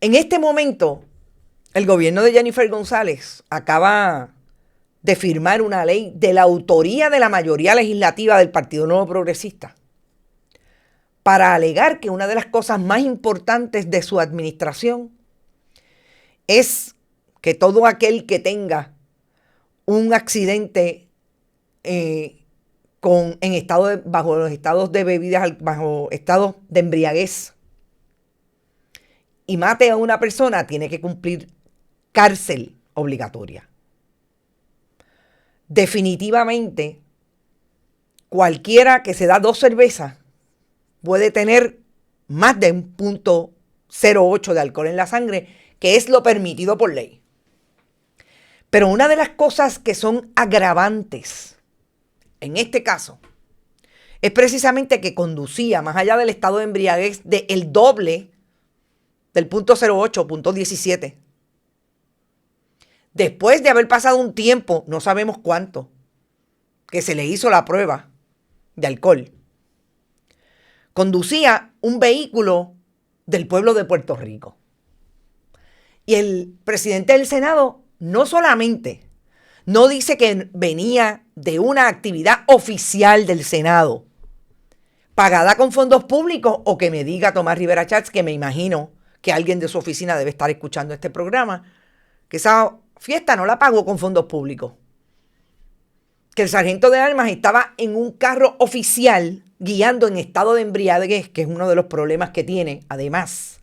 [SPEAKER 4] En este momento, el gobierno de Jennifer González acaba de firmar una ley de la autoría de la mayoría legislativa del Partido Nuevo Progresista para alegar que una de las cosas más importantes de su administración es que todo aquel que tenga un accidente bajo los estados de bebidas, bajo estados de embriaguez, y mate a una persona, tiene que cumplir cárcel obligatoria. Definitivamente, cualquiera que se da 2 cervezas puede tener más de 1.08 de alcohol en la sangre, que es lo permitido por ley. Pero una de las cosas que son agravantes en este caso es precisamente que conducía más allá del estado de embriaguez del doble del 0.08, 0.17. Después de haber pasado un tiempo, no sabemos cuánto, que se le hizo la prueba de alcohol, conducía un vehículo del pueblo de Puerto Rico. Y el presidente del Senado no solamente No dice que venía de una actividad oficial del Senado, pagada con fondos públicos, o que me diga Tomás Rivera Chats, que me imagino que alguien de su oficina debe estar escuchando este programa, que esa fiesta no la pagó con fondos públicos. Que el sargento de armas estaba en un carro oficial guiando en estado de embriaguez, que es uno de los problemas que tiene, además.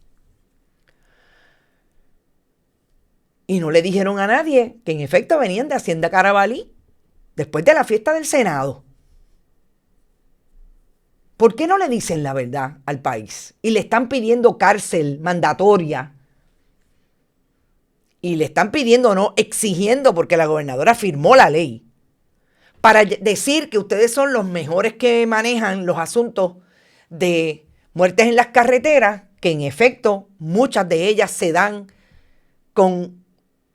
[SPEAKER 4] Y no le dijeron a nadie que en efecto venían de Hacienda Carabalí, después de la fiesta del Senado. ¿Por qué no le dicen la verdad al país? Y le están pidiendo cárcel mandatoria. Y le están pidiendo, no, exigiendo, porque la gobernadora firmó la ley, para decir que ustedes son los mejores que manejan los asuntos de muertes en las carreteras, que en efecto muchas de ellas se dan con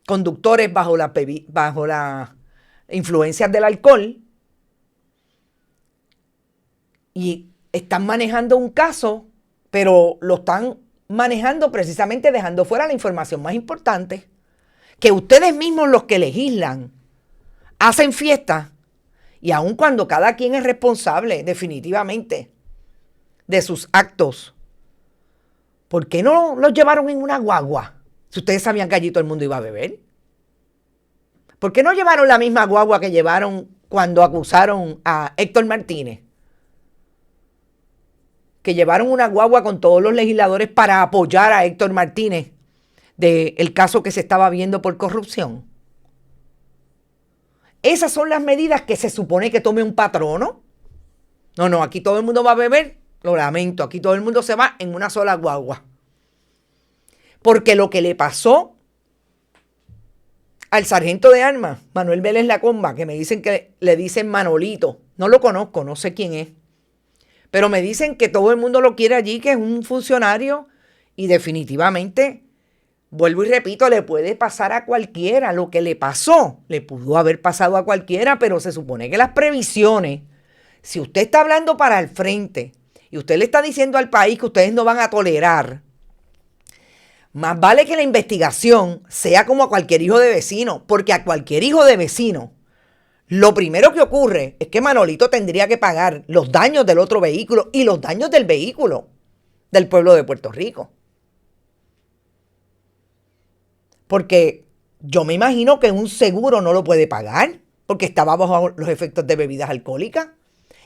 [SPEAKER 4] conductores bajo la influencias del alcohol, y están manejando un caso, pero lo están manejando precisamente dejando fuera la información más importante, que ustedes mismos, los que legislan, hacen fiestas. Y aun cuando cada quien es responsable definitivamente de sus actos, ¿por qué no los llevaron en una guagua? Si ustedes sabían que allí todo el mundo iba a beber. ¿Por qué no llevaron la misma guagua que llevaron cuando acusaron a Héctor Martínez? Que llevaron una guagua con todos los legisladores para apoyar a Héctor Martínez del caso que se estaba viendo por corrupción. Esas son las medidas que se supone que tome un patrono. No, aquí todo el mundo va a beber. Lo lamento, aquí todo el mundo se va en una sola guagua. Porque lo que le pasó al sargento de armas, Manuel Vélez Lacomba, que me dicen que le dicen Manolito. No lo conozco, no sé quién es. Pero me dicen que todo el mundo lo quiere allí, que es un funcionario, y definitivamente, vuelvo y repito, le puede pasar a cualquiera. Lo que le pasó, le pudo haber pasado a cualquiera, pero se supone que las previsiones, si usted está hablando para el frente y usted le está diciendo al país que ustedes no van a tolerar, más vale que la investigación sea como a cualquier hijo de vecino, porque a cualquier hijo de vecino, lo primero que ocurre es que Manolito tendría que pagar los daños del otro vehículo y los daños del vehículo del pueblo de Puerto Rico. Porque yo me imagino que un seguro no lo puede pagar porque estaba bajo los efectos de bebidas alcohólicas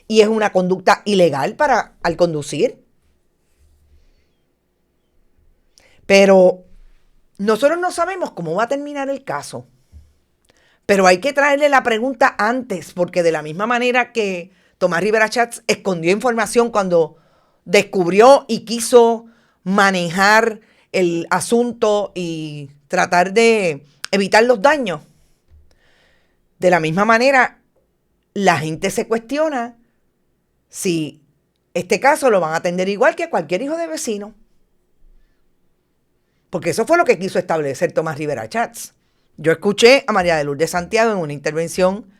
[SPEAKER 4] y es una conducta ilegal al conducir. Pero nosotros no sabemos cómo va a terminar el caso. Pero hay que traerle la pregunta antes, porque de la misma manera que Tomás Rivera Chats escondió información cuando descubrió y quiso manejar el asunto y tratar de evitar los daños, de la misma manera la gente se cuestiona si este caso lo van a atender igual que a cualquier hijo de vecino. Porque eso fue lo que quiso establecer Tomás Rivera Chats. Yo escuché a María de Lourdes Santiago en una intervención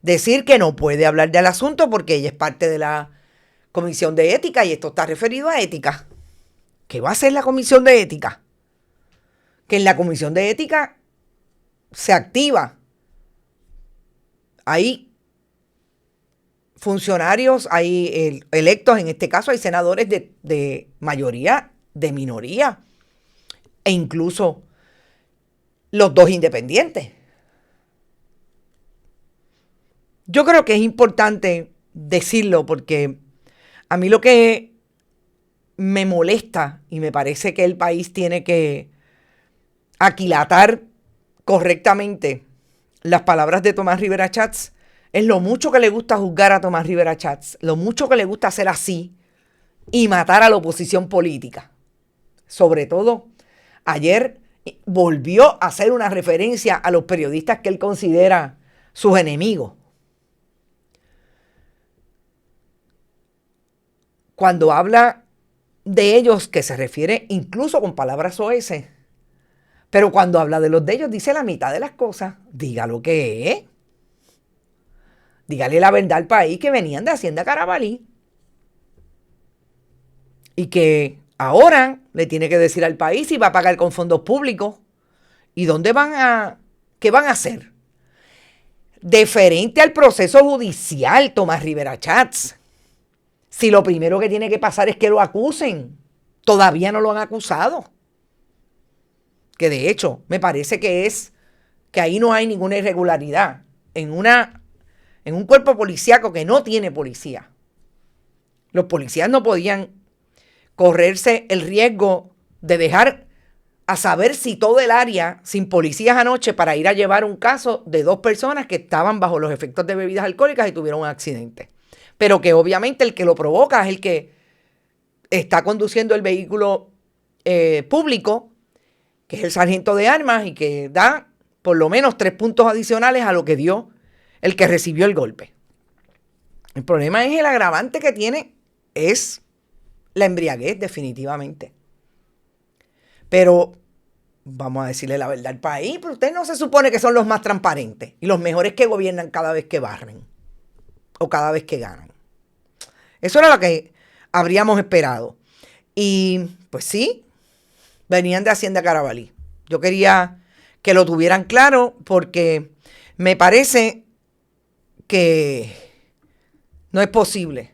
[SPEAKER 4] decir que no puede hablar del asunto porque ella es parte de la Comisión de Ética y esto está referido a ética. ¿Qué va a hacer la Comisión de Ética? Que en la Comisión de Ética se activa. Hay funcionarios, hay electos, en este caso hay senadores de mayoría, de minoría, e incluso los dos independientes. Yo creo que es importante decirlo porque a mí lo que me molesta y me parece que el país tiene que aquilatar correctamente las palabras de Tomás Rivera Chats es lo mucho que le gusta juzgar a Tomás Rivera Chats, lo mucho que le gusta hacer así y matar a la oposición política. Sobre todo, ayer volvió a hacer una referencia a los periodistas que él considera sus enemigos. Cuando habla de ellos, que se refiere incluso con palabras soeces, pero cuando habla de los de ellos dice la mitad de las cosas. Diga lo que es. Dígale la verdad al país que venían de Hacienda Carabalí y que ahora le tiene que decir al país si va a pagar con fondos públicos y qué van a hacer. deferente al proceso judicial, Tomás Rivera Chats. Si lo primero que tiene que pasar es que lo acusen, todavía no lo han acusado. Que de hecho, me parece que ahí no hay ninguna irregularidad en un cuerpo policíaco que no tiene policía. Los policías no podían correrse el riesgo de dejar a saber si todo el área sin policías anoche para ir a llevar un caso de 2 personas que estaban bajo los efectos de bebidas alcohólicas y tuvieron un accidente. Pero que obviamente el que lo provoca es el que está conduciendo el vehículo público, que es el sargento de armas y que da por lo menos 3 puntos adicionales a lo que dio el que recibió el golpe. El problema es el agravante que tiene, es la embriaguez definitivamente. Pero vamos a decirle la verdad al país, pero usted no se supone que son los más transparentes y los mejores que gobiernan cada vez que barren o cada vez que ganan. Eso era lo que habríamos esperado. Y pues sí, venían de Hacienda Carabalí. Yo quería que lo tuvieran claro porque me parece que no es posible.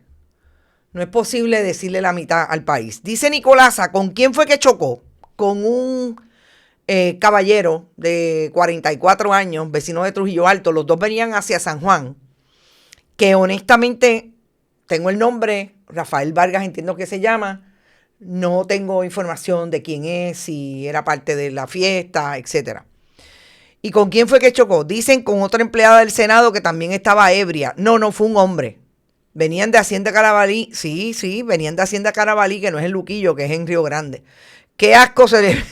[SPEAKER 4] No es posible decirle la mitad al país. Dice Nicolasa, ¿con quién fue que chocó? Con un caballero de 44 años, vecino de Trujillo Alto. Los dos venían hacia San Juan. Que honestamente, tengo el nombre, Rafael Vargas entiendo que se llama. No tengo información de quién es, si era parte de la fiesta, etc. ¿Y con quién fue que chocó? Dicen con otra empleada del Senado que también estaba ebria. No fue un hombre. Venían de Hacienda Carabalí. Sí, venían de Hacienda Carabalí, que no es en Luquillo, que es en Río Grande. ¡Qué asco se le...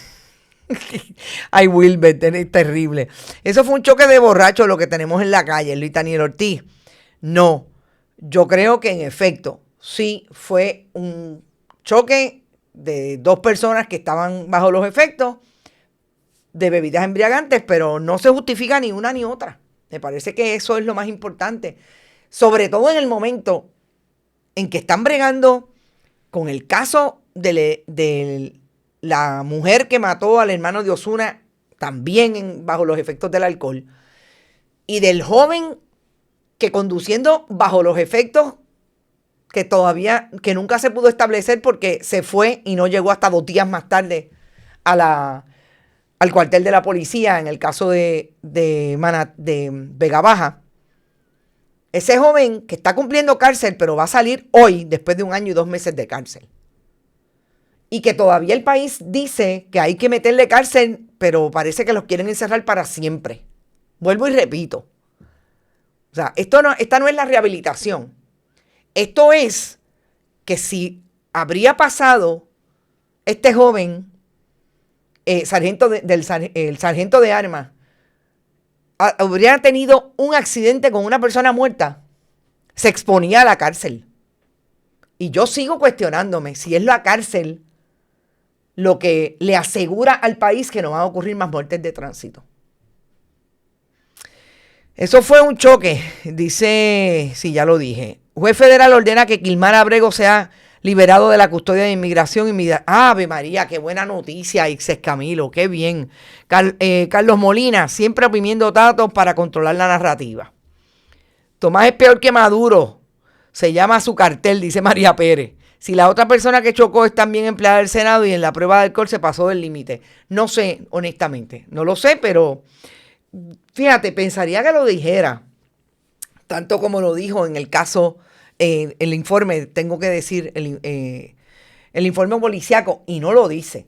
[SPEAKER 4] Ay, Wilbert, es terrible. Eso fue un choque de borrachos lo que tenemos en la calle, Luis Daniel Ortiz. No, yo creo que en efecto, sí fue un choque de 2 personas que estaban bajo los efectos de bebidas embriagantes, pero no se justifica ni una ni otra. Me parece que eso es lo más importante. Sobre todo en el momento en que están bregando con el caso de la mujer que mató al hermano de Ozuna, también bajo los efectos del alcohol, y del joven que conduciendo bajo los efectos que nunca se pudo establecer porque se fue y no llegó hasta 2 días más tarde al cuartel de la policía en el caso de Vega Baja. Ese joven que está cumpliendo cárcel, pero va a salir hoy después de 1 año y 2 meses de cárcel. Y que todavía el país dice que hay que meterle cárcel, pero parece que los quieren encerrar para siempre. Vuelvo y repito. O sea, esta no es la rehabilitación. Esto es que si habría pasado este joven, el sargento de armas, habría tenido un accidente con una persona muerta, se exponía a la cárcel. Y yo sigo cuestionándome si es la cárcel lo que le asegura al país que no van a ocurrir más muertes de tránsito. Eso fue un choque, dice, sí, ya lo dije. Juez federal ordena que Quilmar Abrego sea liberado de la custodia de inmigración. ¡Ave María! ¡Qué buena noticia, Ixes Camilo! ¡Qué bien! Carlos Molina, siempre oprimiendo datos para controlar la narrativa. Tomás es peor que Maduro. Se llama su cartel, dice María Pérez. Si la otra persona que chocó es también empleada del Senado y en la prueba de alcohol se pasó del límite. No sé, honestamente. No lo sé, pero fíjate, pensaría que lo dijera. Tanto como lo dijo en el caso, el informe, tengo que decir, el informe policiaco, y no lo dice.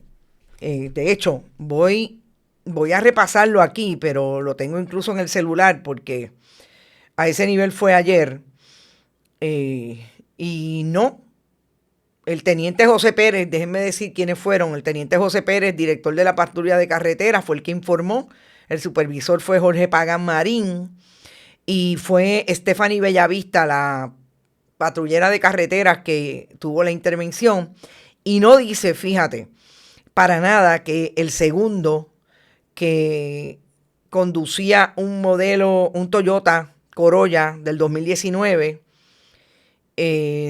[SPEAKER 4] De hecho, voy a repasarlo aquí, pero lo tengo incluso en el celular porque a ese nivel fue ayer. Y no. El teniente José Pérez, déjenme decir quiénes fueron. El teniente José Pérez, director de la patrulla de carretera, fue el que informó. El supervisor fue Jorge Pagan Marín. Y fue Stephanie Bellavista, la patrullera de carreteras que tuvo la intervención. Y no dice, fíjate, para nada que el segundo que conducía un Toyota Corolla del 2019,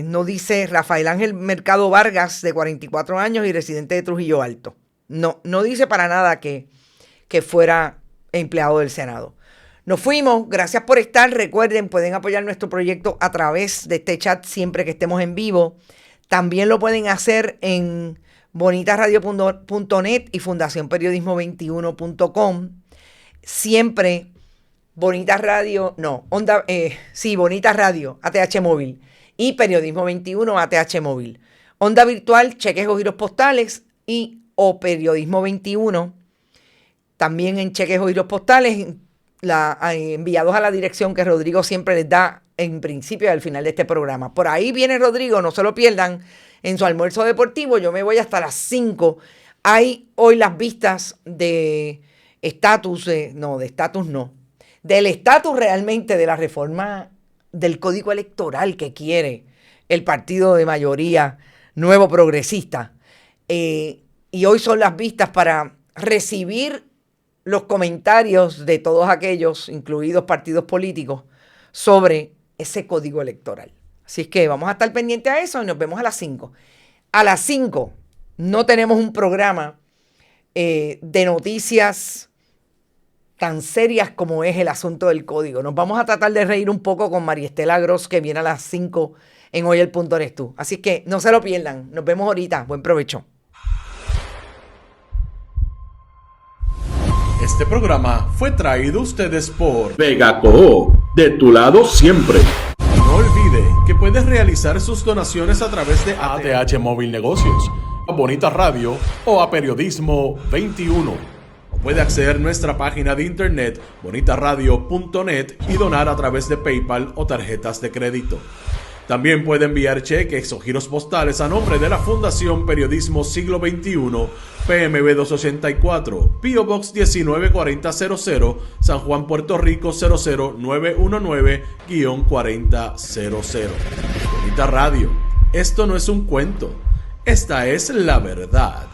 [SPEAKER 4] no dice Rafael Ángel Mercado Vargas, de 44 años y residente de Trujillo Alto. No dice para nada que fuera empleado del Senado. Nos fuimos, gracias por estar. Recuerden, pueden apoyar nuestro proyecto a través de este chat siempre que estemos en vivo. También lo pueden hacer en bonitasradio.net y fundacionperiodismo21.com. Siempre Bonitas Radio, Bonitas Radio, ATH Móvil, y Periodismo 21, ATH Móvil. Onda virtual, cheques o giros postales o Periodismo 21. También en cheques o giros postales, enviados a la dirección que Rodrigo siempre les da en principio y al final de este programa. Por ahí viene Rodrigo, no se lo pierdan, en su almuerzo deportivo. Yo me voy hasta las 5. Hay hoy las vistas del estatus realmente de la reforma del Código Electoral que quiere el partido de mayoría nuevo progresista. Y hoy son las vistas para recibir los comentarios de todos aquellos, incluidos partidos políticos, sobre ese código electoral. Así es que vamos a estar pendientes a eso y nos vemos a las 5. A las 5 no tenemos un programa de noticias tan serias como es el asunto del código. Nos vamos a tratar de reír un poco con María Estela Gross, que viene a las 5 en Hoy el Punto Eres Tú. Así que no se lo pierdan. Nos vemos ahorita. Buen provecho.
[SPEAKER 2] Este programa fue traído a ustedes por
[SPEAKER 3] Vega Coop, de tu lado siempre.
[SPEAKER 2] No olvide que puedes realizar sus donaciones a través de ATH Móvil Negocios, a Bonitas Radio o a Periodismo 21. O puede acceder a nuestra página de internet bonitasradio.net y donar a través de PayPal o tarjetas de crédito. También puede enviar cheques o giros postales a nombre de la Fundación Periodismo Siglo XXI, PMB 284, P.O. Box 194000, San Juan, Puerto Rico 00919-4000. Bonita Radio, esto no es un cuento, esta es la verdad.